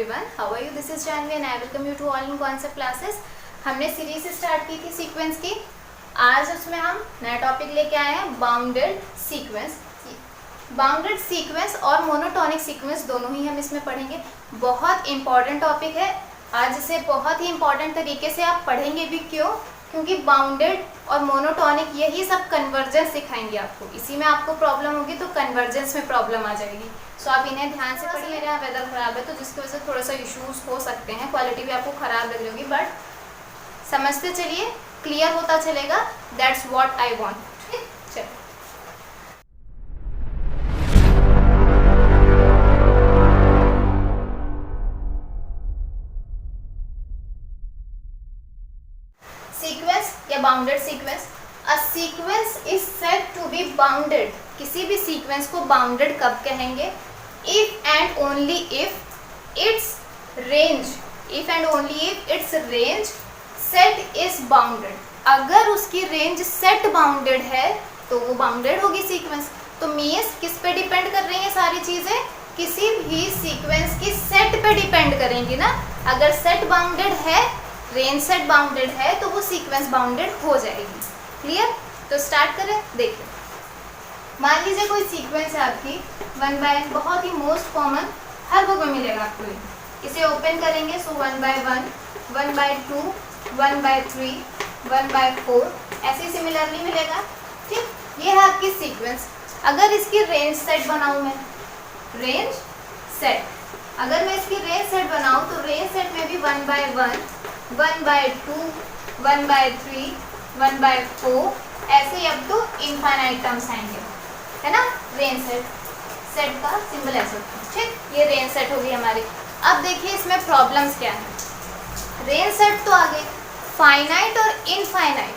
everyone, how are you? This is Janvi and I welcome you to all in concept classes. हमने series start की थी sequence की. आज उसमें हम नया टॉपिक लेके आए हैं बाउंडेड सीक्वेंस. बाउंडेड सीक्वेंस और मोनोटोनिक सीक्वेंस दोनों ही हम इसमें पढ़ेंगे. बहुत इंपॉर्टेंट टॉपिक है. आज इसे बहुत ही इंपॉर्टेंट तरीके से आप पढ़ेंगे भी. क्यों? क्योंकि बाउंडेड और मोनोटोनिक यही सब कन्वर्जेंस सिखाएंगे आपको. इसी में आपको प्रॉब्लम होगी तो कन्वर्जेंस में प्रॉब्लम आ जाएगी. सो आप इन्हें ध्यान से पढ़िए. मेरे यहाँ वेदर ख़राब है तो जिसकी वजह से थोड़ा सा इश्यूज हो सकते हैं. क्वालिटी भी आपको ख़राब लग रही होगी बट समझते चलिए, क्लियर होता चलेगा. That's what I want. चलिए सीक्वेंस या bounded sequence. A sequence is said to be bounded. किसी भी सीक्वेंस को बाउंडेड कब कहेंगे? If and only if it's range, if and only if it's range set is bounded. अगर उसकी range set bounded है तो वो बाउंडेड होगी सीक्वेंस. तो मीन्स किस पे डिपेंड कर रही हैं सारी चीज़ें? किसी भी सीक्वेंस की सेट पे डिपेंड करेंगी ना. अगर सेट बाउंडेड है, रेंज सेट बाउंडेड है तो वो सीक्वेंस बाउंडेड हो जाएगी. क्लियर? तो स्टार्ट करें. देखिए, मान लीजिए कोई सीक्वेंस है आपकी 1 बाय, बहुत ही मोस्ट कॉमन, हर बुक में मिलेगा आपको. इसे ओपन करेंगे सो 1 बाय 1, 1 बाय 2, 1 बाय 3, 1 बाय 4 ऐसे सिमिलरली मिलेगा. ठीक, ये है आपकी सीक्वेंस. अगर इसकी रेंज सेट बनाऊँ मैं, रेंज सेट, अगर मैं इसकी रेंज सेट बनाऊँ तो रेंज सेट में भी 1 बाय 1, 1 बाय 2, 1 बाय 3, 1 बाय 4 ऐसे ही अब तो इनफाइनाइट टर्म्स आएंगे, है ना. रेंज सेट, सेट का सिंबल ऐसे होता है. ठीक, ये रेंज सेट होगी हमारी. अब देखिए इसमें प्रॉब्लम्स क्या है. रेंज सेट तो आ गई, फाइनाइट और इनफाइनाइट.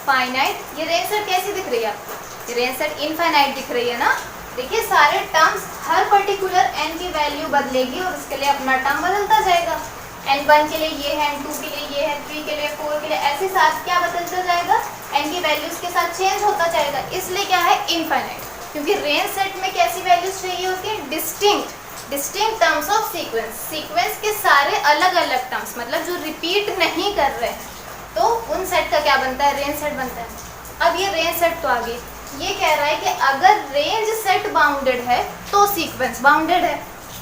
फाइनाइट, ये रेंज सेट कैसी दिख रही है आपको? ये रेंज सेट इनफाइनाइट दिख रही है ना. देखिए सारे टर्म्स, हर पर्टिकुलर n की वैल्यू बदलेगी और उसके लिए अपना टर्म बदलता जाएगा. n1 के लिए ये है, n2 के लिए ये है, 3 के लिए, 4 के लिए, ऐसे साथ क्या बदलता जाएगा? n की वैल्यूज के साथ चेंज होता जाएगा. इसलिए क्या है? इनफाइनाइट. क्योंकि रेंज सेट में कैसी वैल्यूज चाहिए होती है? Distinct, distinct terms of sequence. Sequence के सारे अलग अलग टर्म्स, मतलब जो रिपीट नहीं कर रहे हैं, तो उन सेट का क्या बनता है? रेंज सेट बनता है. अब ये रेंज सेट तो आ गई. ये कह रहा है कि अगर रेंज सेट बाउंडेड है तो सीक्वेंस बाउंडेड है.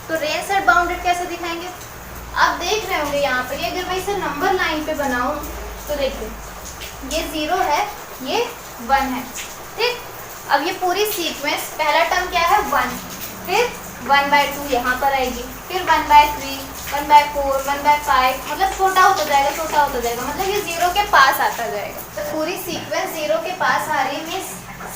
तो रेंज सेट बाउंडेड कैसे दिखाएंगे? आप देख रहे होंगे यहाँ पर, अगर मैं इसे नंबर लाइन पे बनाऊँ तो देखिए ये 0 है, ये 1 है. ठीक, अब ये पूरी सीक्वेंस, पहला टर्म क्या है? 1, फिर 1 बाय 2 यहाँ पर आएगी, फिर 1 बाय 3, 1 बाय 4, 1 बाय 5, मतलब छोटा होता जाएगा, छोटा होता जाएगा, मतलब ये 0 के पास आता जाएगा. तो पूरी सीक्वेंस 0 के पास आ रही है.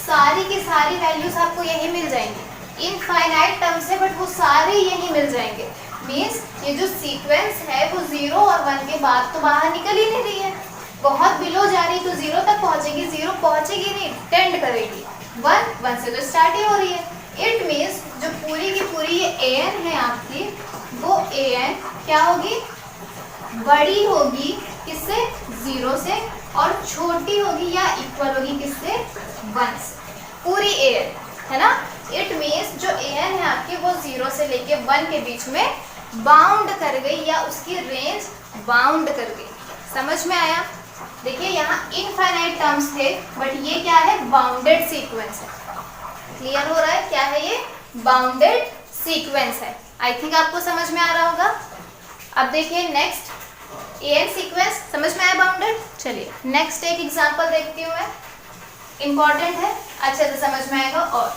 सारी की सारी वैल्यूज आपको यही मिल जाएंगी. इनफाइनाइट टर्म से, बट वो सारे यही मिल जाएंगे. मीन्स ये जो सीक्वेंस है वो 0 और 1 के बाद तो बाहर निकल ही नहीं रही है. बहुत बिलो जा रही तो 0 तक पहुंचेगी, 0 पहुंचेगी नहीं, टेंड करेगी. 1 से तो स्टार्ट ही हो रही है. इट मीन्स जो पूरी की पूरी ये an है आपकी, वो an क्या होगी? बड़ी होगी किससे? 0 से, और छोटी होगी या इक्वल होगी किससे? 1 से. पूरी an है ना. इट मीन्स जो an है आपकी वो 0 से लेके 1 के बीच में बाउंड कर गई, या उसकी रेंज बाउंड कर गई. समझ में आया? देखिए यहाँ इनफाइनाइट टर्म्स थे, बट ये क्या है? बाउंडेड सीक्वेंस है. क्लियर हो रहा है? क्या है ये? बाउंडेड सीक्वेंस है. आई थिंक आपको समझ में आ रहा होगा. अब देखिए नेक्स्ट, an सीक्वेंस समझ में आया बाउंडेड. चलिए नेक्स्ट एक एग्जांपल देखती हूँ मैं. इंपॉर्टेंट है, अच्छे से समझ में आएगा. और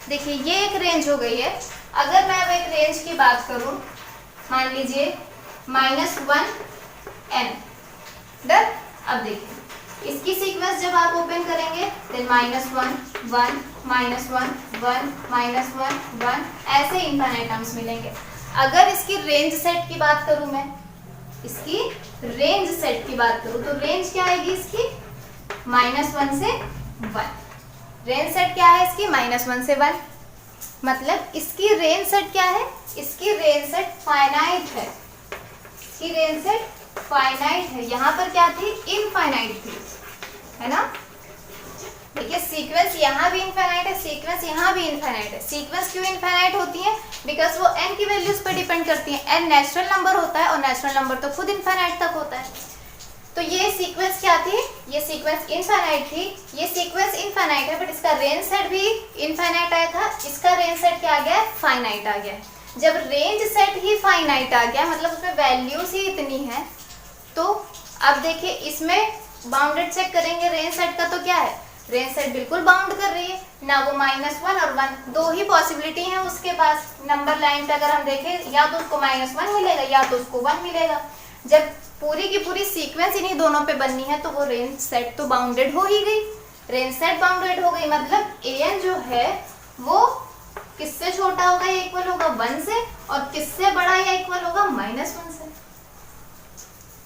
देखिए ये एक रेंज हो गई है. अगर मैं अब एक रेंज की बात करूं, मान लीजिए -1n. डन. अब देखिए इसकी सीक्वेंस जब आप ओपन करेंगे देन -1, 1, -1, 1, -1, 1 ऐसे इनफाइनाइट टर्म्स मिलेंगे. अगर इसकी रेंज सेट की बात करूं मैं, इसकी रेंज सेट की बात करूं तो रेंज क्या आएगी इसकी? -1 से 1. रेंज सेट क्या है इसकी? -1 से 1. मतलब इसकी रेंज सेट क्या है? इसकी रेंज सेट फाइनाइट है. इसकी रेंज सेट फाइनाइट है. यहाँ पर क्या थी? इनफाइनाइट थी, है ना. देखिए सीक्वेंस यहाँ भी इनफाइनाइट है, सीक्वेंस यहाँ भी इनफाइनाइट है। सीक्वेंस क्यों इनफाइनाइट होती है? बिकॉज वो n की वैल्यूज पे डिपेंड करती है। n नेचुरल नंबर होता है और नेचुरल नंबर तो खुद इनफाइनाइट तक होता है। तो ये सीक्वेंस क्या थी? ये सीक्वेंस इनफाइनाइट थी। ये सीक्वेंस इनफाइनाइट है बट इसका रेंज सेट भी इनफाइनाइट आया था, इसका रेंज सेट क्या आ गया? फाइनाइट आ गया। जब रेंज सेट ही फाइनाइट आ गया मतलब उसमें वैल्यूज ही इतनी है, तो अब देखिए इसमें बाउंडेड चेक करेंगे रेंज सेट का, तो क्या है? रेंज सेट बिल्कुल बाउंड कर रही है ना, वो -1 और 1 दो ही पॉसिबिलिटी है उसके पास। नंबर लाइन पे अगर हम देखें या तो उसको -1 मिलेगा या तो उसको 1 मिलेगा। जब पूरी की पूरी सीक्वेंस इन्हीं दोनों पे बननी है तो वो रेंज सेट तो बाउंडेड हो ही गई। रेंज सेट बाउंडेड हो गई मतलब an जो है वो किससे छोटा होगा या इक्वल होगा? 1 से, और किससे बड़ा या इक्वल होगा? -1 से।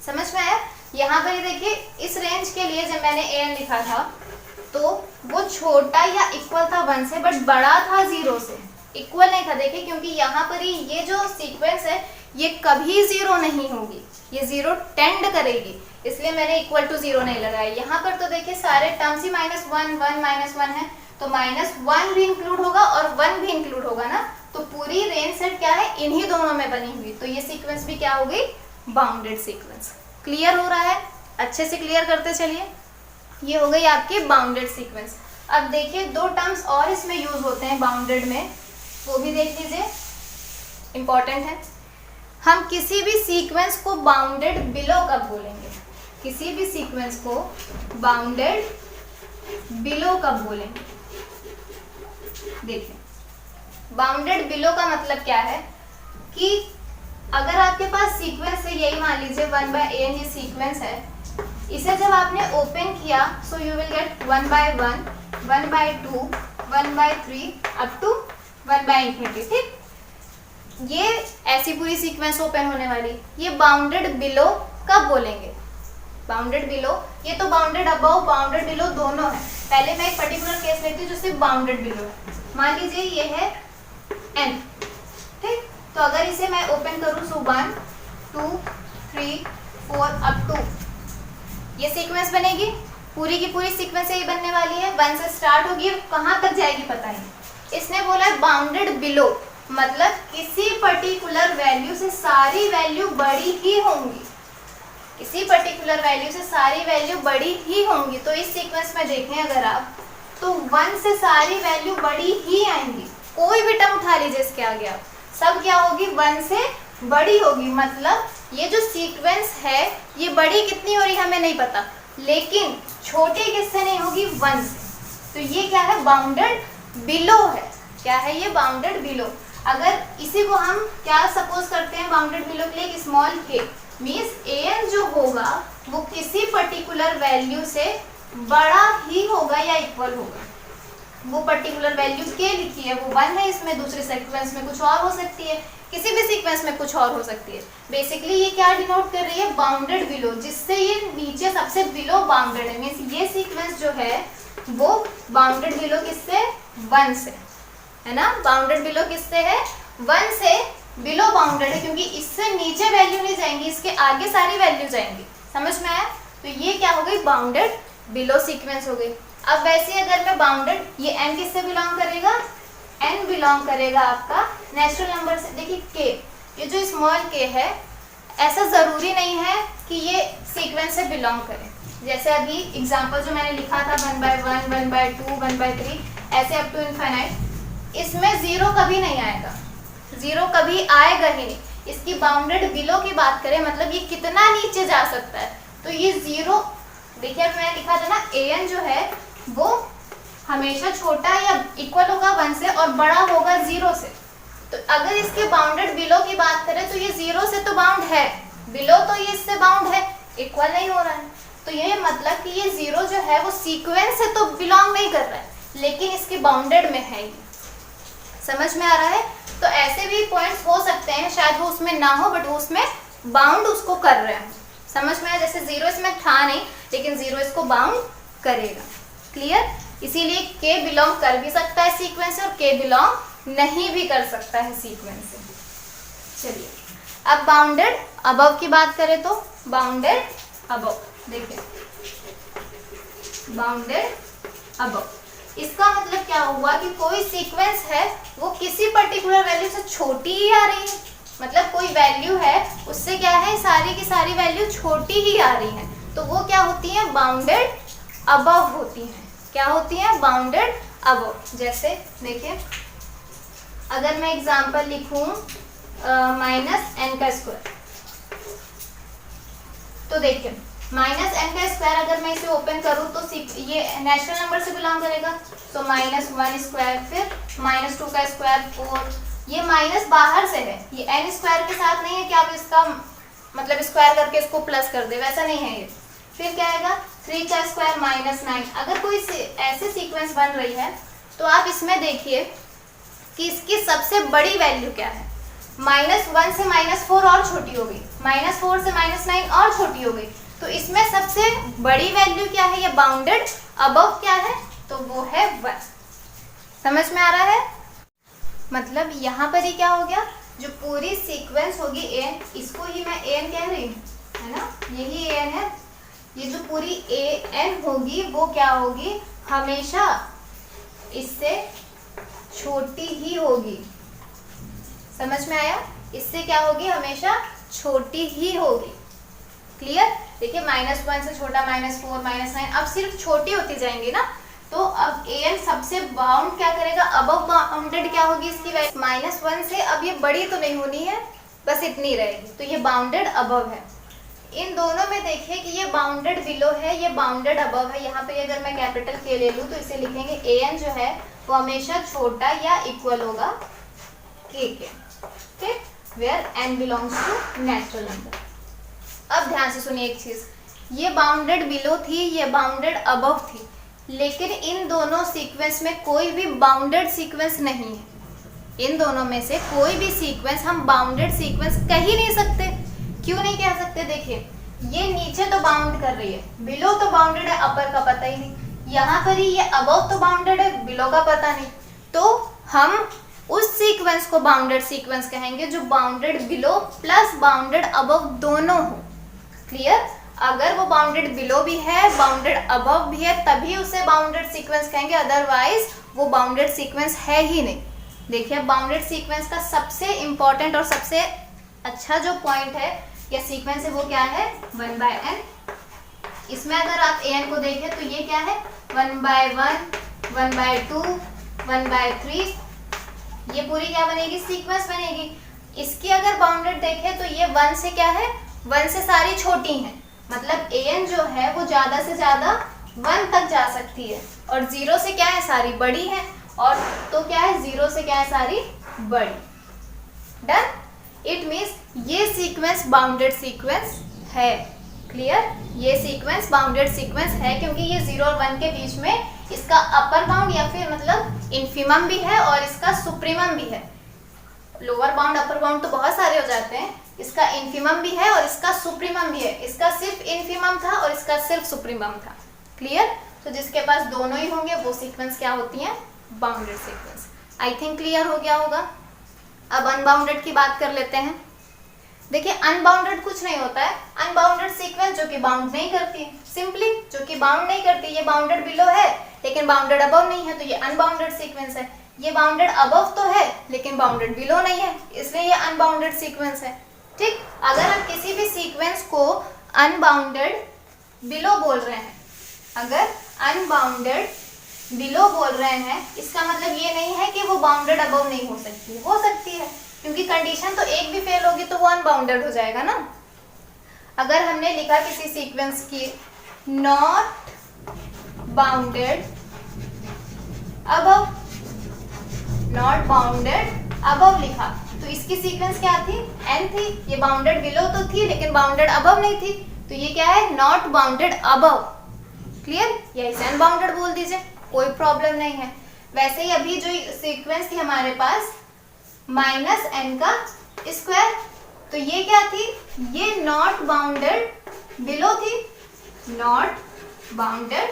समझ में आया? यहाँ पर देखिए इस रेंज के लिए जब मैंने an लिखा था तो वो छोटा या इक्वल था 1 से बट बड़ा था 0 से, इक्वल नहीं था। देखिए क्योंकि यहाँ पर ही ये जो सीक्वेंस है ये कभी 0 नहीं होगी, ये 0 टेंड करेगी, इसलिए मैंने इक्वल टू 0 नहीं लगाया। यहाँ पर तो देखिए सारे टर्म्स ही -1 1 -1 है, तो -1 भी इंक्लूड होगा और 1 भी इंक्लूड होगा ना, तो पूरी रेंज सेट क्या है? इन्हीं दोनों में बनी हुई। तो ये सीक्वेंस भी क्या हो गई? Bounded sequence. क्लियर हो रहा है? अच्छे से क्लियर करते चलिए। ये हो गई आपकी बाउंडेड सीक्वेंस। अब देखिए दो टर्म्स और इसमें यूज होते हैं बाउंडेड में, वो भी देख लीजिए, इंपॉर्टेंट है। हम किसी भी सीक्वेंस को बाउंडेड बिलो कब बोलेंगे? किसी भी सीक्वेंस को बाउंडेड बिलो कब बोलेंगे? देखिए बाउंडेड बिलो का मतलब क्या है कि अगर आपके पास सीक्वेंस है, यही मान लीजिए 1/n ये सीक्वेंस है, इसे जब आपने ओपन किया so you will get 1/1 1/2 1/3 up to 1/∞, ठीक? ये ऐसी पूरी सीक्वेंस ओपन होने वाली। ये बाउंडेड बिलो कब बोलेंगे? बाउंडेड बिलो, ये तो बाउंडेड अबव बाउंडेड बिलो दोनों है। पहले मैं एक पर्टिकुलर केस लेती हूँ जो सिर्फ बाउंडेड बिलो है। मान लीजिए ये है n, ठीक? तो अगर इसे मैं ओपन करूँ सो 1 2 3 4 अप टू, ये सीक्वेंस बनेगी, पूरी की पूरी सीक्वेंस यही बनने वाली है। 1 से स्टार्ट होगी, कहाँ तक जाएगी पता नहीं। इसने बोला है बाउंडेड बिलो, मतलब किसी पर्टिकुलर वैल्यू से सारी वैल्यू बड़ी ही होंगी, किसी पर्टिकुलर वैल्यू से सारी वैल्यू बड़ी ही होंगी। तो इस सीक्वेंस में देखें अगर आप, तो 1 से सारी वैल्यू बड़ी ही आएंगी। कोई भी टर्म उठा लीजिए इसके आगे आप, सब क्या होगी? 1 से बड़ी होगी। मतलब ये जो सीक्वेंस है ये बड़ी कितनी हो रही है हमें नहीं पता, लेकिन छोटी किससे नहीं होगी? 1 से। तो ये क्या है? बाउंडेड बिलो है। क्या है ये? Bounded below. अगर इसी को हम क्या सपोज करते हैं बाउंडेड बिलो के लिए? एक स्मॉल के, मीन्स an जो होगा वो किसी पर्टिकुलर वैल्यू से बड़ा ही होगा या इक्वल होगा। वो पर्टिकुलर वैल्यू के लिखी है, वो 1 है, इसमें दूसरे सीक्वेंस में कुछ और हो सकती है, किसी भी सीक्वेंस में कुछ और हो सकती है। बेसिकली ये क्या डिनोट कर रही है? बाउंडेड बिलो, जिससे ये नीचे सबसे बिलो बाउंडेड है। मीन्स ये सीक्वेंस जो है वो बाउंडेड बिलो किससे? 1 से, है ना? बाउंडेड बिलो किससे है? 1 से बिलो बाउंडेड है, क्योंकि इससे नीचे वैल्यू नहीं जाएंगी, इसके आगे सारी वैल्यू जाएंगी। समझ में आया? तो ये क्या हो गई? बाउंडेड बिलो सीक्वेंस हो गई। अब वैसे अगर मैं बाउंडेड, ये n किससे बिलोंग करेगा? n बिलोंग करेगा आपका नेचुरल नंबर से। देखिए k, ये जो स्मॉल k है, ऐसा ज़रूरी नहीं है कि ये सीक्वेंस से बिलोंग करे। जैसे अभी एग्जांपल जो मैंने लिखा था 1/1 1/2 1/3 ऐसे अप टू इनफाइनाइट, इसमें 0 कभी नहीं आएगा, 0 कभी आएगा ही नहीं। इसकी बाउंडेड बिलो की बात करें मतलब ये कितना नीचे जा सकता है, तो ये 0, देखिए मैंने लिखा था ना an जो है वो हमेशा छोटा या इक्वल होगा 1 से और बड़ा होगा 0 से। तो अगर इसके बाउंडेड बिलो की बात करें तो ये 0 से तो बाउंड है, बिलो तो ये इससे बाउंड है, इक्वल नहीं हो रहा है। तो ये मतलब कि ये 0 जो है वो सीक्वेंस से तो बिलोंग नहीं कर रहा है, लेकिन इसके बाउंडेड में है। ये समझ में आ रहा है? तो ऐसे भी पॉइंट्स हो सकते हैं, शायद वो उसमें ना हो बट वो उसमें बाउंड उसको कर रहे हैं। समझ में आया? जैसे 0 इसमें था नहीं, लेकिन 0 इसको बाउंड करेगा। क्लियर? इसीलिए k बिलोंग कर भी सकता है सीक्वेंस से और k बिलोंग नहीं भी कर सकता है सीक्वेंस से। चलिए अब बाउंडेड अबव की बात करें तो बाउंडेड अबव, देखिए बाउंडेड अबव। इसका मतलब क्या हुआ कि कोई सीक्वेंस है वो किसी पर्टिकुलर वैल्यू से छोटी ही आ रही है, मतलब कोई वैल्यू है उससे क्या है सारी की सारी वैल्यू छोटी ही आ रही है, तो वो क्या होती है बाउंडेड अबव होती है। क्या होती है बाउंडेड अबव। जैसे देखिए अगर मैं एग्जांपल लिखूं -n का स्क्वायर, तो देखिए -n का स्क्वायर अगर मैं इसे ओपन करूं तो ये नेचुरल नंबर से बिलोंग करेगा, तो -1 स्क्वायर, फिर -2 का स्क्वायर 4, ये माइनस बाहर से है, ये n स्क्वायर के साथ नहीं है कि आप इसका मतलब स्क्वायर करके इसको प्लस कर दे, वैसा नहीं है ये। फिर क्या आएगा 3 का स्क्वायर -9। अगर कोई ऐसे सीक्वेंस बन रही है तो आप इसमें देखिए कि इसकी सबसे बड़ी वैल्यू क्या है। -1 से -4 और छोटी हो गई, -4 से -9 और छोटी हो गई, तो इसमें सबसे बड़ी वैल्यू क्या है, ये बाउंडेड अबव क्या है, तो वो है 1। समझ में आ रहा है? मतलब यहाँ पर ही क्या हो गया, जो पूरी सीक्वेंस होगी an, इसको ही मैं an कह रही हूँ, है ना, यही an है। ये जो पूरी an होगी वो क्या होगी, हमेशा इससे छोटी ही होगी। समझ में आया? इससे क्या होगी, हमेशा छोटी ही होगी। क्लियर? देखिए -1 से छोटा -4 -9, अब सिर्फ छोटी होती जाएंगी ना, तो अब an सबसे बाउंड क्या करेगा, अबव बाउंडेड क्या होगी इसकी वैल्यू -1 से, अब ये बड़ी तो नहीं होनी है, बस इतनी रहेगी, तो ये बाउंडेड अबव है। इन दोनों में देखिए कि ये बाउंडेड बिलो है, ये बाउंडेड अबव है। यहाँ पे अगर मैं कैपिटल K ले लूँ तो इसे लिखेंगे an जो है वो हमेशा छोटा या इक्वल होगा k के, ठीक, where n belongs to natural number. अब ध्यान से सुनिए एक चीज, ये बाउंडेड बिलो थी, ये बाउंडेड अबव थी, लेकिन इन दोनों सीक्वेंस में कोई भी बाउंडेड सीक्वेंस नहीं है। इन दोनों में से कोई भी सीक्वेंस हम बाउंडेड सीक्वेंस कह ही नहीं सकते। क्यों नहीं कह सकते? देखिए ये नीचे तो बाउंड कर रही है, बिलो तो बाउंडेड है, अपर का पता ही नहीं, यहाँ पर ही ये अबव तो बाउंडेड है, बिलो का पता नहीं, तो हम उस सीक्वेंस को बाउंडेड सीक्वेंस कहेंगे जो bounded below plus bounded above दोनों हो। क्लियर? अगर वो बाउंडेड बिलो भी है, बाउंडेड अबव भी है, तभी उसे बाउंडेड सीक्वेंस कहेंगे, अदरवाइज वो बाउंडेड सीक्वेंस है ही नहीं। देखिए बाउंडेड सीक्वेंस का सबसे इंपॉर्टेंट और सबसे अच्छा जो पॉइंट है या सीक्वेंस है वो क्या है, 1/n। इसमें अगर आप an को देखें तो ये क्या है, 1/1, 1/2, 1/3, ये पूरी क्या बनेगी, सीक्वेंस बनेगी। इसकी अगर बाउंडेड देखें तो ये 1 से क्या है, 1 से सारी छोटी हैं, मतलब an जो है वो ज़्यादा से ज़्यादा 1 तक जा सकती है, और 0 से क्या है, सारी बड़ी है, और तो क्या है, 0 से क्या है, सारी बड़ी। डन? इट मीन्स ये सीक्वेंस बाउंडेड सीक्वेंस है। क्लियर? ये सीक्वेंस बाउंडेड सीक्वेंस है क्योंकि ये 0 और 1 के बीच में इसका अपर बाउंड या फिर मतलब इन्फीमम भी है और इसका सुप्रीमम भी है। लोअर बाउंड अपर बाउंड तो बहुत सारे हो जाते हैं, इसका इन्फीमम भी है और इसका सुप्रीमम भी है। इसका सिर्फ इन्फीमम था और इसका सिर्फ सुप्रीमम था। क्लियर? तो जिसके पास दोनों ही होंगे वो सीक्वेंस क्या होती हैं, bounded sequence. I think clear हो गया होगा। अब अनबाउंडेड की बात कर लेते हैं। देखिए अनबाउंडेड कुछ नहीं होता है, अनबाउंडेड सीक्वेंस जो कि बाउंड नहीं करती, सिंपली जो कि बाउंड नहीं करती। ये बाउंडेड बिलो है लेकिन बाउंडेड अबव नहीं है, तो ये अनबाउंडेड सीक्वेंस है। ये बाउंडेड अबव तो है लेकिन बाउंडेड बिलो नहीं है, इसलिए ये अनबाउंडेड सीक्वेंस है। ठीक, अगर हम किसी भी सीक्वेंस को अनबाउंडेड बिलो बोल रहे हैं, अगर अनबाउंडेड बिलो बोल रहे हैं, इसका मतलब ये नहीं है कि वो बाउंडेड अबव नहीं हो सकती, हो सकती है, क्योंकि कंडीशन तो एक भी फेल होगी तो वो अनबाउंडेड हो जाएगा ना। अगर हमने लिखा किसी सीक्वेंस की not bounded above, not bounded above लिखा, तो इसकी सीक्वेंस क्या थी, n थी। ये बाउंडेड बिलो तो थी लेकिन बाउंडेड अबव नहीं थी, तो ये क्या है, नॉट बाउंडेड अबव। क्लियर? या इसे अनबाउंडेड बोल दीजिए, कोई प्रॉब्लम नहीं है। वैसे ही अभी जो सीक्वेंस थी हमारे पास -n का स्क्वायर, तो ये क्या थी, ये नॉट बाउंडेड बिलो थी, not bounded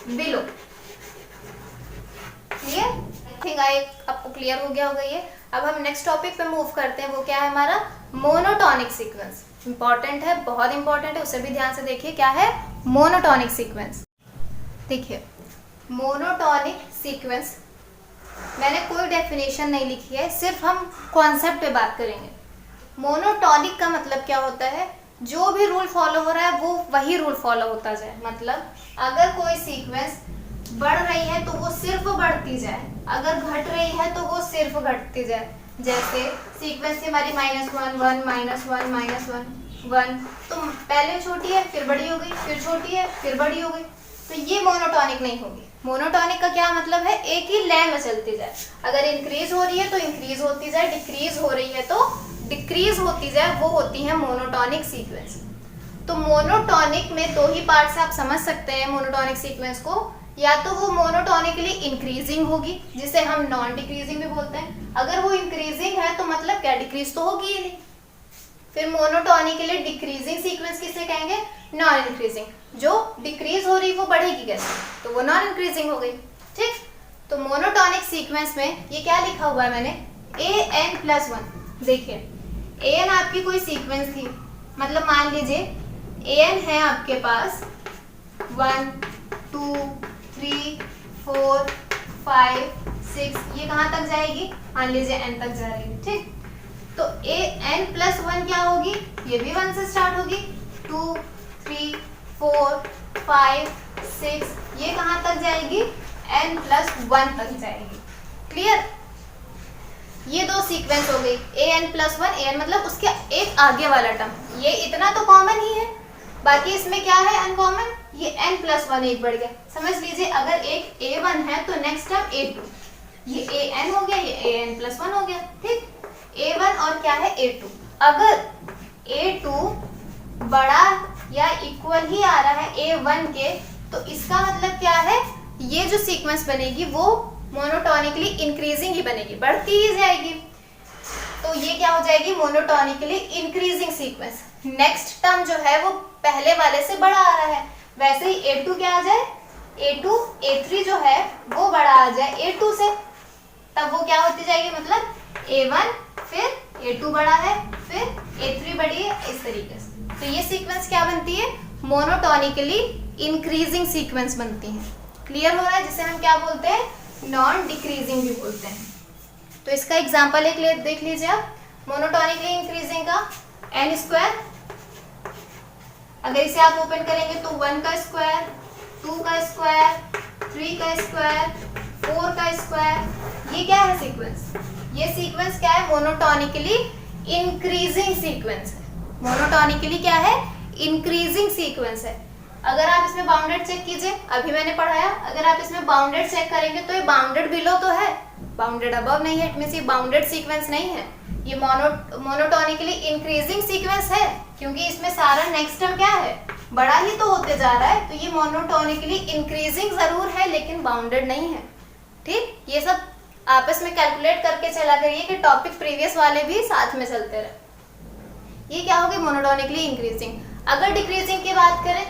below. Clear? I think आपको क्लियर हो गया होगा ये। अब हम नेक्स्ट टॉपिक पे मूव करते हैं, वो क्या है हमारा, मोनोटोनिक सीक्वेंस। इंपॉर्टेंट है, बहुत इंपॉर्टेंट है, उसे भी ध्यान से देखिए। क्या है मोनोटोनिक सीक्वेंस? देखिए मोनोटॉनिक सीक्वेंस, मैंने कोई डेफिनेशन नहीं लिखी है, सिर्फ हम कॉन्सेप्ट पे बात करेंगे। मोनोटॉनिक का मतलब क्या होता है, जो भी रूल फॉलो हो रहा है वो वही रूल फॉलो होता जाए। मतलब अगर कोई सीक्वेंस बढ़ रही है तो वो सिर्फ बढ़ती जाए, अगर घट रही है तो वो सिर्फ घटती जाए। जैसे सीक्वेंस हमारी -1 1 -1 -1 1, तो पहले छोटी है फिर बड़ी हो गई, फिर छोटी है फिर बड़ी हो गई, तो ये मोनोटॉनिक नहीं होगी। मोनोटॉनिक का क्या मतलब है, एक ही लय में चलती जाए। अगर इंक्रीज हो रही है तो इंक्रीज होती जाए, डिक्रीज हो रही है तो डिक्रीज होती जाए, वो होती है मोनोटॉनिक सीक्वेंस। तो मोनोटॉनिक में दो ही पार्ट से आप समझ सकते हैं मोनोटॉनिक सीक्वेंस को, या तो वो मोनोटॉनिकली इंक्रीजिंग होगी जिसे हम नॉन डिक्रीजिंग भी बोलते हैं। अगर वो इंक्रीजिंग है तो मतलब क्या, डिक्रीज तो होगी ही नहीं। फिर मोनोटॉनिकली डिक्रीजिंग सीक्वेंस किसे कहेंगे, नॉन इंक्रीजिंग। जो डिक्रीज हो रही वो बढ़ेगी कैसे, तो वो नॉन इंक्रीजिंग हो गई। ठीक, तो मोनोटॉनिक सीक्वेंस में ये क्या लिखा हुआ है मैंने, an+1। देखिए an आपकी कोई सीक्वेंस थी, मतलब मान लीजिए an है आपके पास 1 2 3 4 5 6, ये कहाँ तक जाएगी, मान लीजिए n तक जा रही है। ठीक, तो an+1 क्या होगी, ये भी 1 से स्टार्ट होगी। 2 3 4 5 6, ये कहाँ तक जाएगी, n+1 तक जाएगी। क्लियर, ये दो सीक्वेंस हो गई, an+1, an मतलब उसके एक आगे वाला टर्म, ये इतना तो कॉमन ही है। बाकी इसमें क्या है अनकॉमन, ये n+1 एक बढ़ गया। समझ लीजिए अगर एक a1 है तो नेक्स्ट टर्म a2, ये an हो गया, ये an+1 हो गया। ठीक, a1 और क्या है a2। अगर a2 बड़ा या इक्वल ही आ रहा है a1 के, तो इसका मतलब क्या है, ये जो सीक्वेंस बनेगी वो मोनोटॉनिकली इंक्रीजिंग ही बनेगी, बढ़ती ही जाएगी। तो ये क्या हो जाएगी, monotonically increasing sequence. Next term जो है वो पहले वाले से बड़ा आ रहा है, वैसे ही a2 क्या आ जाए, a2 a3 जो है वो बड़ा आ जाए a2 से, तब वो क्या होती जाएगी, मतलब a1 फिर a2 बड़ा है फिर a3 बड़ी है, इस तरीके से। तो ये सीक्वेंस क्या बनती है, मोनोटॉनिकली इंक्रीजिंग सीक्वेंस बनती है। क्लियर हो रहा है, जिसे हम क्या बोलते हैं, नॉन डिक्रीजिंग भी बोलते हैं। तो इसका एग्जांपल एक देख लीजिए आप, मोनोटॉनिकली इंक्रीजिंग का n², अगर इसे आप ओपन करेंगे तो 1 का स्क्वायर, 2 का स्क्वायर, 3 का स्क्वायर, 4 का स्क्वायर, ये क्या है सीक्वेंस, ये सीक्वेंस क्या है, मोनोटॉनिकली इंक्रीजिंग सीक्वेंस है। मोनोटॉनिकली क्या है, इंक्रीजिंग सीक्वेंस है। अगर आप इसमें बाउंडेड चेक कीजिए, अभी मैंने पढ़ाया, अगर आप इसमें बाउंडेड चेक करेंगे तो ये बाउंडेड बिलो तो है, बाउंडेड अबव नहीं है, इट मींस ये बाउंडेड सीक्वेंस नहीं है, ये मोनोटॉनिकली इंक्रीजिंग सीक्वेंस है, क्योंकि इसमें सारा नेक्स्ट टर्म क्या है, बड़ा ही तो होते जा रहा है। तो ये मोनोटॉनिकली इंक्रीजिंग जरूर है लेकिन बाउंडेड नहीं है। ठीक, ये सब आपस में कैलकुलेट करके चला करिए कि टॉपिक प्रीवियस वाले भी साथ में चलते रहे। ये क्या होगी, मोनोटॉनिकली इंक्रीजिंग। अगर डिक्रीजिंग की बात करें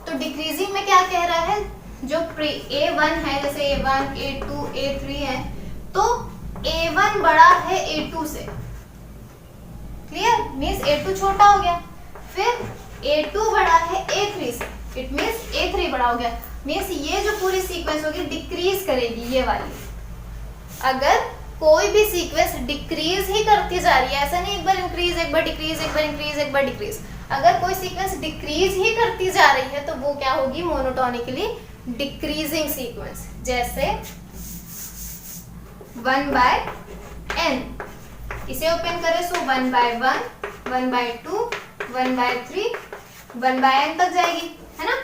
तो डिक्रीजिंग में क्या कह रहा है, जो a1 है, जैसे a1 a2 a3 है, तो a1 बड़ा है a2 से। क्लियर, मींस a2 छोटा हो गया, फिर a2 बड़ा है a3 से, इट मींस a3 बड़ा हो गया। मींस ये जो पूरी सीक्वेंस होगी डिक्रीज करेगी, ये वाली। अगर कोई भी सीक्वेंस डिक्रीज ही करती जा रही है, ऐसा नहीं एक बार इंक्रीज एक बार डिक्रीज, एक बार इंक्रीज एक बार डिक्रीज, अगर कोई सीक्वेंस डिक्रीज ही करती जा रही है तो वो क्या होगी, मोनोटॉनिकली डिक्रीजिंग सीक्वेंस। जैसे 1/n, इसे ओपन करें सो 1/1 1/2 1/3 1/n तक जाएगी, है ना।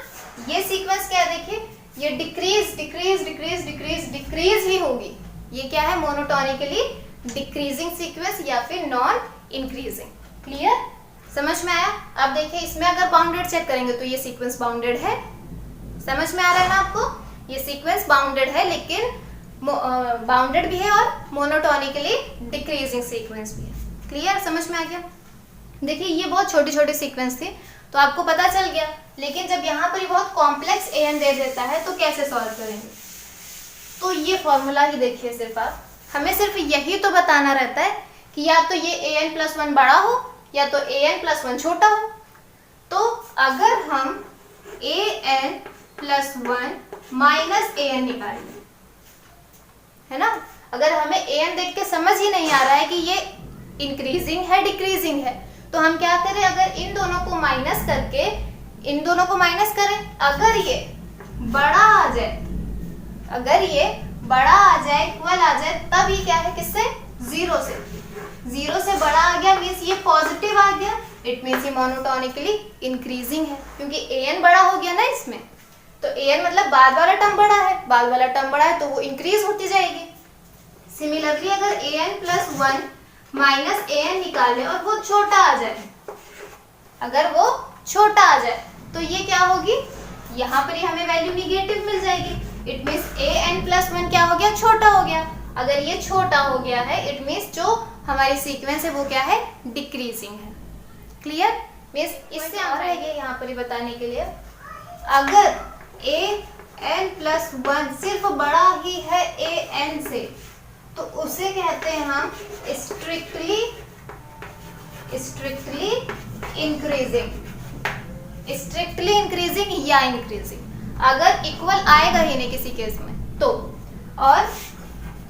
ये सीक्वेंस क्या है, देखिए ये decrease decrease decrease decrease decrease ही होगी। ये क्या है, मोनोटॉनिकली डिक्रीजिंग सीक्वेंस या फिर नॉन इंक्रीजिंग। क्लियर, समझ में आया। अब देखिए इसमें अगर बाउंडेड चेक करेंगे तो ये सीक्वेंस बाउंडेड है, समझ में आ रहा है ना आपको, ये सीक्वेंस बाउंडेड है, लेकिन बाउंडेड भी है और मोनोटॉनिकली डिक्रीजिंग सीक्वेंस भी है। क्लियर, समझ में आ गया। देखिए ये बहुत छोटी छोटी सीक्वेंस थी तो आपको पता चल गया, लेकिन जब यहाँ पर बहुत कॉम्प्लेक्स an दे देता है तो कैसे सॉल्व करेंगे। तो ये फॉर्मूला ही देखिए, सिर्फ आप हमें सिर्फ यही तो बताना रहता है कि या तो ये an+1 बड़ा हो या तो an+1 छोटा हो। तो अगर हम an+1 माइनस ए एन निकालिए, है ना। अगर हमें ए एन देख के समझ ही नहीं आ रहा है कि ये इंक्रीजिंग है डिक्रीजिंग है, तो हम क्या करें, अगर इन दोनों को माइनस करके इन दोनों को माइनस करें, अगर ये बड़ा आ जाए, अगर ये बड़ा आ जाए, इक्वल आ जाए, तब ये क्या है, किससे, जीरो से। जीरो से बड़ा आ गया मीन्स ये पॉजिटिव आ गया, इट मीन्स ये मोनोटोनिकली इंक्रीजिंग है, क्योंकि ए एन बड़ा हो गया ना इसमें। तो ए एन मतलब बाद वाला टर्म बड़ा है, बाद वाला टर्म बड़ा है तो वो इंक्रीज होती जाएगी। सिमिलरली अगर A N plus one minus A N निकाले और वो छोटा आ जाए, अगर वो छोटा आ जाए तो ये क्या होगी, यहाँ पर ये हमें वैल्यू निगेटिव मिल जाएगी। It means a N plus one क्या हो गया, छोटा हो गया। अगर ये छोटा हो गया है इट मीन्स जो हमारी सीक्वेंस है वो क्या है, डिक्रीजिंग है। क्लियर। मीन्स इससे आ रहा है यहाँ पर बताने के लिए, अगर ए एन प्लस वन सिर्फ बड़ा ही है ए एन से, तो उसे कहते हैं हम स्ट्रिक्टली इंक्रीजिंग, स्ट्रिक्टली इंक्रीजिंग या इंक्रीजिंग। अगर इक्वल आएगा ही नहीं किसी केस में तो, और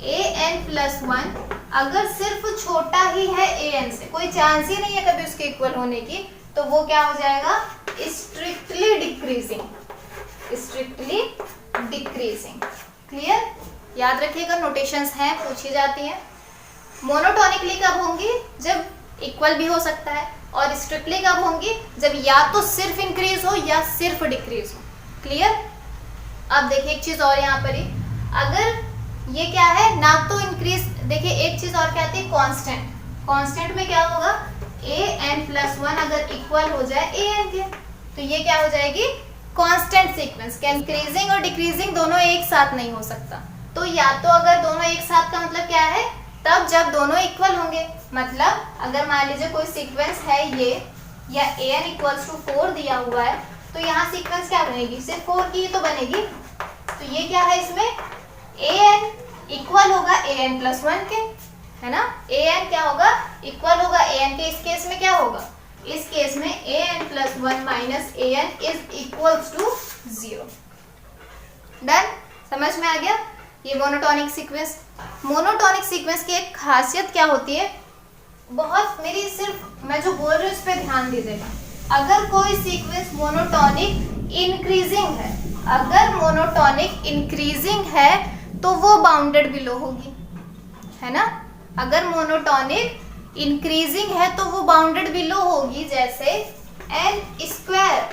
ए एन प्लस वन अगर सिर्फ छोटा ही है ए एन से, कोई चांस ही नहीं है कभी उसके इक्वल होने की, तो वो क्या हो जाएगा, strictly decreasing, strictly decreasing. Clear. याद रखिएगा, नोटेशंस हैं, पूछी जाती हैं। मोनोटोनिकली कब होंगी, जब इक्वल भी हो सकता है, और स्ट्रिक्टली कब होंगी, जब या तो सिर्फ इंक्रीज हो या सिर्फ डिक्रीज हो। क्लियर। अब देखिए एक चीज और यहाँ पर ही, अगर ये क्या है ना तो इंक्रीज, देखिए एक चीज और क्या आती है, कांस्टेंट। कांस्टेंट में क्या होगा, ए एन प्लस वन अगर इक्वल हो जाए ए एन के, तो ये क्या हो जाएगी, कांस्टेंट सीक्वेंस। क्या इंक्रीजिंग और डिक्रीजिंग दोनों एक साथ नहीं हो सकता। तो या तो अगर दोनों एक साथ का मतलब क्या है, तब जब दोनों इक्वल होंगे। मतलब अगर मान लीजिए कोई सीक्वेंस है ये, या ए एन इक्वल्स टू 4 दिया हुआ है, तो यहाँ सीक्वेंस क्या बनेगी, सिर्फ 4 की तो बनेगी। तो ये क्या है, इसमें ए एन इक्वल होगा ए एन प्लस वन के, है ना। ए एन क्या होगा, इक्वल होगा ए एन के। इस केस में क्या होगा, इस केस में A N plus one minus A N is equals to 0। Done. समझ में आ गया ये मोनोटोनिक सीक्वेंस। मोनोटोनिक सीक्वेंस की एक खासियत क्या होती है, बहुत मेरी सिर्फ मैं जो बोल रही हूँ इस पर ध्यान दीजिएगा। अगर कोई सीक्वेंस मोनोटोनिक इंक्रीजिंग है, अगर मोनोटोनिक इंक्रीजिंग है तो वो बाउंडेड बिलो होगी, है ना। अगर मोनोटोनिक इंक्रीजिंग है तो वो बाउंडेड बिलो होगी। जैसे एन स्क्वायर,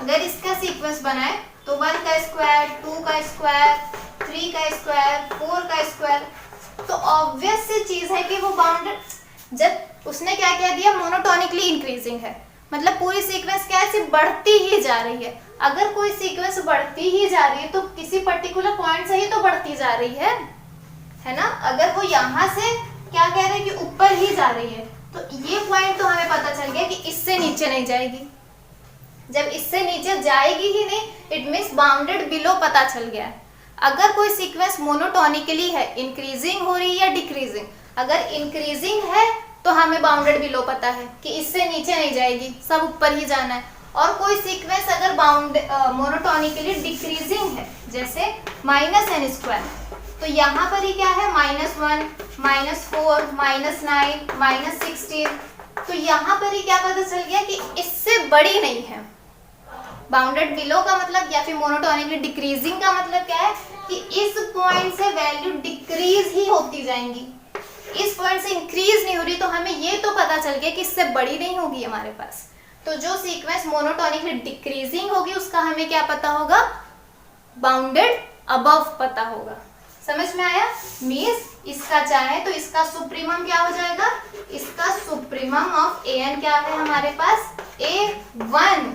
अगर इसका सीक्वेंस बनाए तो 1 का स्क्वायर, 2 का स्क्वायर, 3 का स्क्वायर, 4 का स्क्वायर, तो ऑब्वियस सी चीज है कि वो बाउंडेड। जब उसने क्या कह दिया, मोनोटोनिकली इंक्रीजिंग है, मतलब पूरी सीक्वेंस क्या है, बढ़ती ही जा रही है। अगर कोई सीक्वेंस बढ़ती ही जा रही है तो किसी पर्टिकुलर पॉइंट से ही तो बढ़ती जा रही है ना। अगर वो यहाँ से क्या कह रहे हैं कि ऊपर ही जा रही है, तो ये पॉइंट तो हमें पता चल गया कि इससे नीचे नहीं जाएगी। जब इससे नीचे जाएगी ही नहीं, इट मीन्स बाउंडेड बिलो पता चल गया है। अगर कोई सीक्वेंस मोनोटोनिकली है, इंक्रीजिंग हो रही है या डिक्रीजिंग, अगर इंक्रीजिंग है तो हमें बाउंडेड बिलो पता है कि इससे नीचे नहीं जाएगी, सब ऊपर ही जाना है। और कोई सीक्वेंस अगर मोनोटोनिकली डिक्रीजिंग है, जैसे माइनस एन स्क्वायर, तो यहाँ पर ही क्या है, -1, -4, -9, -16, तो यहाँ पर ही क्या पता चल गया कि इससे बड़ी नहीं है। बाउंडेड बिलो का मतलब या फिर मोनोटोनिकली डिक्रीजिंग का मतलब क्या है कि इस पॉइंट से वैल्यू डिक्रीज ही होती जाएंगी, इस पॉइंट से इंक्रीज नहीं हो रही। तो हमें ये तो पता चल गया कि इससे बड़ी नहीं होगी हमारे पास। तो जो सीक्वेंस मोनोटोनिकली डिक्रीजिंग होगी उसका हमें क्या पता होगा, बाउंडेड अबव पता होगा। समझ में आया। मीन्स इसका चाहे तो इसका सुप्रीमम क्या हो जाएगा, इसका सुप्रीमम ऑफ ए एन क्या है हमारे पास, A1।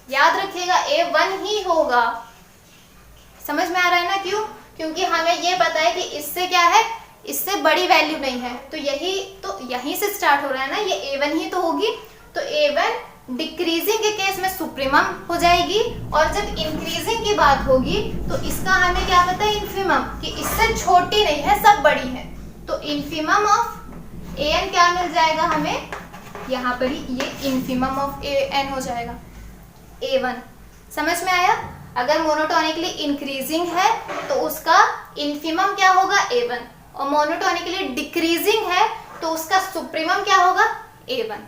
याद रखिएगा A1 ही होगा। समझ में आ रहा है ना, क्यों, क्योंकि हमें ये पता है कि इससे क्या है, इससे बड़ी वैल्यू नहीं है, तो यहीं से स्टार्ट हो रहा है ना, ये A1 ही तो होगी। तो A1 डिक्रीजिंग के केस में सुप्रीमम हो जाएगी, और जब इंक्रीजिंग की बात होगी तो इसका हमें क्या पता है, इन्फीमम, कि इससे छोटी नहीं है, सब बड़ी है। तो इन्फीमम ऑफ ए एन क्या मिल जाएगा हमें, यहाँ पर ही ये इन्फीमम ऑफ ए एन हो जाएगा A1। समझ में आया। अगर मोनोटोनिकली इंक्रीजिंग है तो उसका इन्फीमम क्या होगा, A1, और मोनोटोनिकली डिक्रीजिंग है तो उसका सुप्रीमम क्या होगा, A1।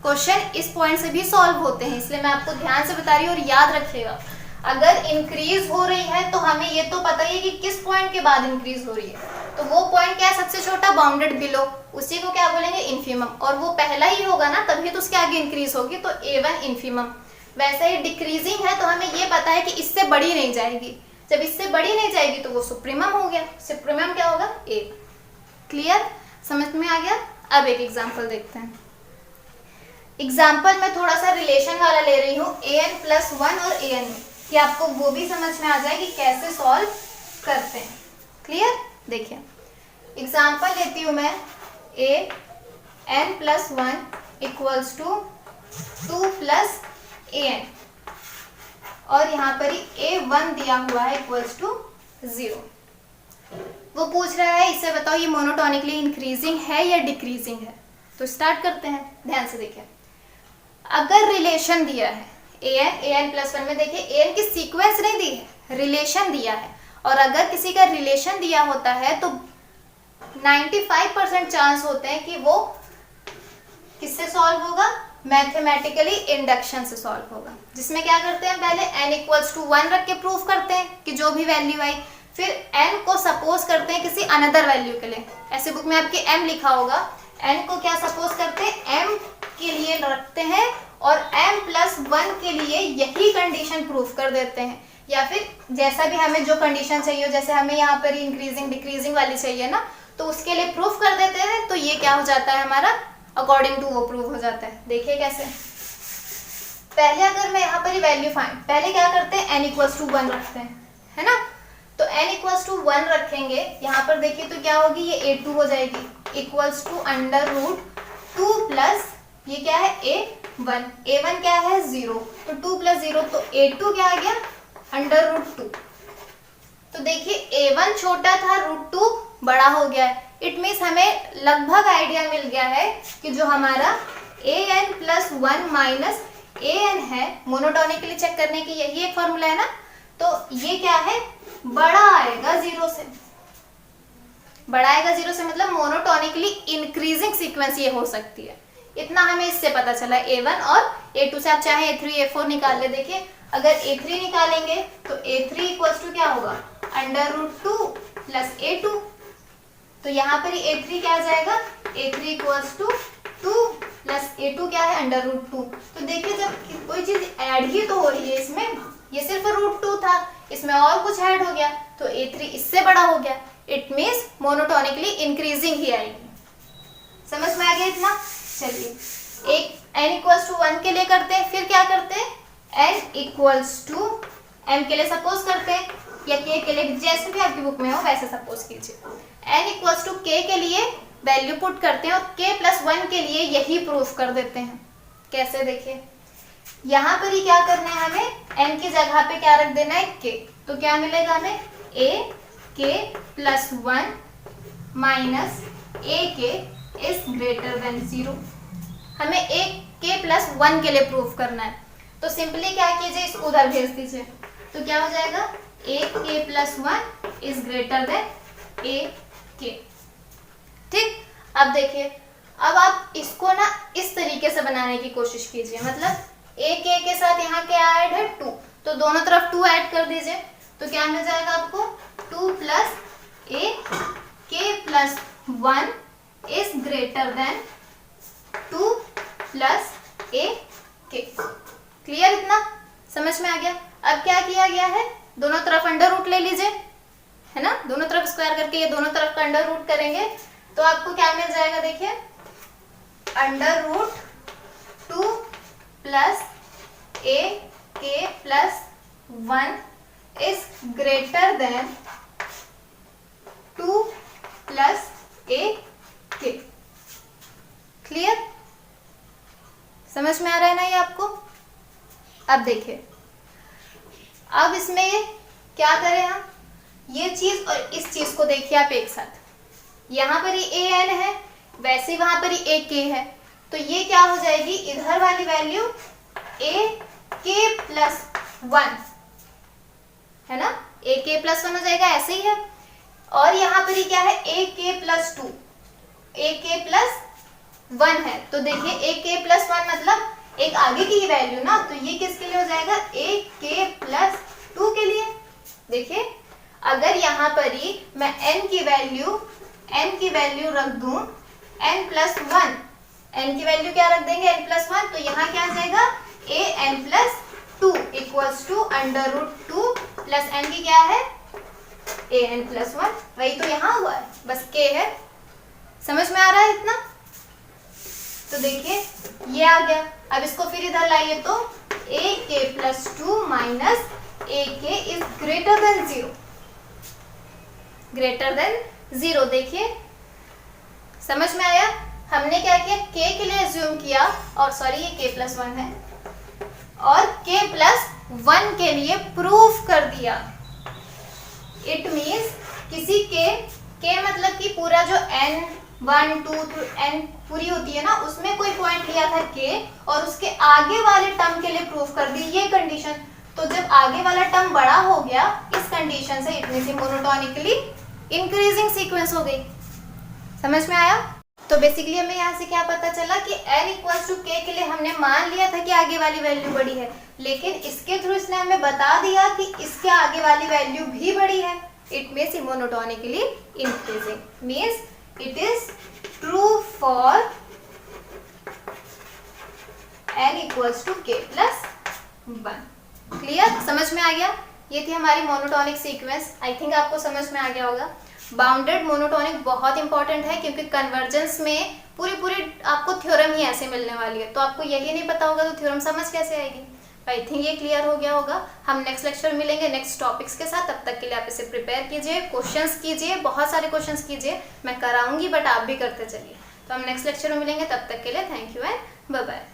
क्वेश्चन इस पॉइंट से भी सॉल्व होते हैं, इसलिए मैं आपको ध्यान से बता रही हूँ और याद रखिएगा। अगर इंक्रीज हो रही है तो हमें ये तो पता ही है कि किस पॉइंट के बाद इंक्रीज हो रही है, तो वो पॉइंट क्या है, सबसे छोटा बाउंडेड बिलो, उसी को क्या बोलेंगे, इन्फीमम, और वो पहला ही होगा ना, तभी तो उसके आगे इंक्रीज होगी, तो A1 इन्फीमम। वैसे ही डिक्रीजिंग है तो हमें ये पता है कि इससे बड़ी नहीं जाएगी, जब इससे बड़ी नहीं जाएगी तो वो सुप्रीमम हो गया, सुप्रीमम क्या होगा, A1। क्लियर, समझ में आ गया। अब एक एग्जाम्पल देखते हैं। एग्जाम्पल में थोड़ा सा रिलेशन वाला ले रही हूँ, an+1 और an में, कि आपको वो भी समझ में आ जाए कि कैसे सॉल्व करते हैं। क्लियर, देखिए एग्जाम्पल लेती हूँ मैं, an+1 इक्वल्स टू 2 + an, और यहाँ पर ही A1 दिया हुआ है इक्वल्स टू 0। वो पूछ रहा है इससे बताओ ये मोनोटोनिकली इंक्रीजिंग है या डिक्रीजिंग है। तो स्टार्ट करते हैं, ध्यान से देखिए। अगर रिलेशन दिया है an+1 में, देखिए an की सीक्वेंस नहीं दी है, रिलेशन दिया है, और अगर किसी का रिलेशन दिया होता है तो 95% चांस होते हैं कि वो किससे सॉल्व होगा, मैथमेटिकली इंडक्शन से सॉल्व होगा, जिसमें क्या करते हैं, पहले n=1 रख के प्रूफ करते हैं कि जो भी वैल्यू आई, फिर n को सपोज करते हैं किसी अनदर वैल्यू के लिए, ऐसे बुक में आपके m लिखा होगा, n को क्या सपोज करते हैं, m के लिए रखते हैं, और m+1 के लिए यही कंडीशन प्रूफ कर देते हैं, या फिर जैसा भी हमें जो कंडीशन चाहिए, जैसे हमें यहाँ पर इंक्रीजिंग डिक्रीजिंग वाली चाहिए ना, तो उसके लिए प्रूफ कर देते हैं, तो ये क्या हो जाता है हमारा, अकॉर्डिंग टू वो प्रूफ हो जाता है। देखिए कैसे, पहले अगर मैं यहाँ पर वैल्यू फाइंड, पहले क्या करते हैं, n=1 रखते हैं, है ना, तो n=1 रखेंगे, यहाँ पर देखिए तो क्या होगी, ये A2 हो जाएगी, इक्वल्स टू √2 प्लस ये क्या है, A1, A1 क्या है 0, तो 2 + 0, तो A2 क्या आ गया, √2। तो देखिए A1 छोटा था, √2 बड़ा हो गया है, इट मीन्स हमें लगभग आइडिया मिल गया है कि जो हमारा an+1 माइनस an है, मोनोटोनिकली चेक करने की यही एक फॉर्मूला है ना, तो ये क्या है, बड़ा आएगा 0 से, बड़ा आएगा 0 से, मतलब मोनोटोनिकली इंक्रीजिंग सीक्वेंस ये हो सकती है। इतना हमें इससे पता चला, A1 और A2 से आप चाहे A3 A4 निकाल ले। देखिए अगर A3 निकालेंगे तो A3 इक्वल्स टू क्या होगा, √2 + A2, तो यहाँ पर A3 क्या आ जाएगा, A3 इक्वल्स टू 2 + A2 क्या है, √2। तो देखिए जब कोई चीज ऐड ही तो हो रही है, इसमें ये सिर्फ √2 था, इसमें और कुछ ऐड हो गया, तो A3 इससे बड़ा हो गया, इट मीन्स मोनोटोनिकली इंक्रीजिंग ही आएगी। समझ में आ गया इतना। चलिए एक n=1 के लिए करते हैं, फिर क्या करते हैं, n=m के लिए सपोज करते हैं, या k के लिए, जैसे भी आपकी बुक में हो वैसे सपोज कीजिए। n=k के लिए वैल्यू पुट करते हैं, और k+1 के लिए यही प्रूफ कर देते हैं। कैसे, देखिए यहाँ पर ही क्या करना है, हमें n की जगह पे क्या रख देना है, k, तो क्या मिलेगा हमें, ak+1 minus ak is greater than 0। हमें ak+1 के लिए प्रूफ करना है, तो सिंपली क्या कीजिए, इसको उधर भेज दीजिए, तो क्या हो जाएगा, ak+1 is greater than ak। ठीक, अब देखिए, अब आप इसको ना इस तरीके से बनाने की कोशिश कीजिए, मतलब ak के साथ यहाँ क्या ऐड है, 2, तो दोनों तरफ 2 ऐड कर दीजिए, तो क्या मिल जाएगा आपको, 2 + ak+1 is greater than 2 + ak। Clear, इतना समझ में आ गया। अब क्या किया गया है, दोनों तरफ अंडर रूट ले लीजिए, है ना, दोनों तरफ स्क्वायर करके ये दोनों तरफ का अंडर रूट करेंगे, तो आपको क्या मिल जाएगा, देखिए √2 + ak+1 is greater than 2 + ak। Clear, समझ में आ रहा है ना ये आपको। अब देखिए, अब इसमें ये क्या करें हम, ये चीज और इस चीज को देखिए आप एक साथ, यहाँ पर ही an है, वैसे ही वहां पर ही ak है, तो ये क्या हो जाएगी, इधर वाली वैल्यू ak+1 है ना, ए के प्लस 1 हो जाएगा, ऐसे ही है। और यहाँ पर ये क्या है, ए के प्लस 2, ए के प्लस 1 है, तो देखिए ए के प्लस 1 मतलब एक आगे की वैल्यू ना, तो ये किसके लिए हो जाएगा, ए के प्लस 2 के लिए। देखिए अगर यहाँ पर ही मैं n की वैल्यू रख दूं n प्लस 1, n की वैल्यू क्या रख देंगे, n प्लस 1, तो यहाँ क्या आ जाएगा, a n plus 2 equals to √2 plus n की क्या है, ए n प्लस 1, वही तो यहाँ हुआ है, बस k है। समझ में आ रहा है इतना? तो देखिए ये आ गया। अब इसको फिर इधर लाइए तो ए के प्लस 2 माइनस ए के is greater than 0, greater than 0। देखिए समझ में आया, हमने क्या किया, k के लिए एज्यूम किया, और सॉरी ये k प्लस 1 है, और k प्लस 1 के लिए प्रूफ कर दिया। इट मीन्स किसी k मतलब कि पूरा जो n 1 2 n पूरी होती है ना, उसमें कोई पॉइंट लिया था k, और उसके आगे वाले टर्म के लिए प्रूफ कर दी ये कंडीशन। तो जब आगे वाला टर्म बड़ा हो गया इस कंडीशन से, इतनी सी मोनोटोनिकली इंक्रीजिंग सीक्वेंस हो गई। समझ में आया? तो बेसिकली हमें यहाँ से क्या पता चला कि n इक्वल्स टू k के लिए हमने मान लिया था कि आगे वाली वैल्यू बड़ी है, लेकिन इसके थ्रू इसने हमें बता दिया कि इसके आगे वाली वैल्यू भी बड़ी है। It means monotonically increasing, means it is true for n equals to k plus 1। Clear? समझ में आ गया? ये थी हमारी मोनोटोनिक सीक्वेंस। आई थिंक आपको समझ में आ गया होगा। बाउंडेड मोनोटोनिक बहुत इंपॉर्टेंट है, क्योंकि कन्वर्जेंस में पूरी आपको थ्योरम ही ऐसे मिलने वाली है, तो आपको यही नहीं पता होगा तो थ्योरम समझ कैसे आएगी। आई थिंक ये क्लियर हो गया होगा। हम नेक्स्ट लेक्चर में मिलेंगे नेक्स्ट टॉपिक्स के साथ। तब तक के लिए आप इसे प्रिपेयर कीजिए, क्वेश्चंस कीजिए, बहुत सारे क्वेश्चंस कीजिए, मैं कराऊंगी बट आप भी करते चलिए। तो हम नेक्स्ट लेक्चर में मिलेंगे, तब तक के लिए thank you and bye bye.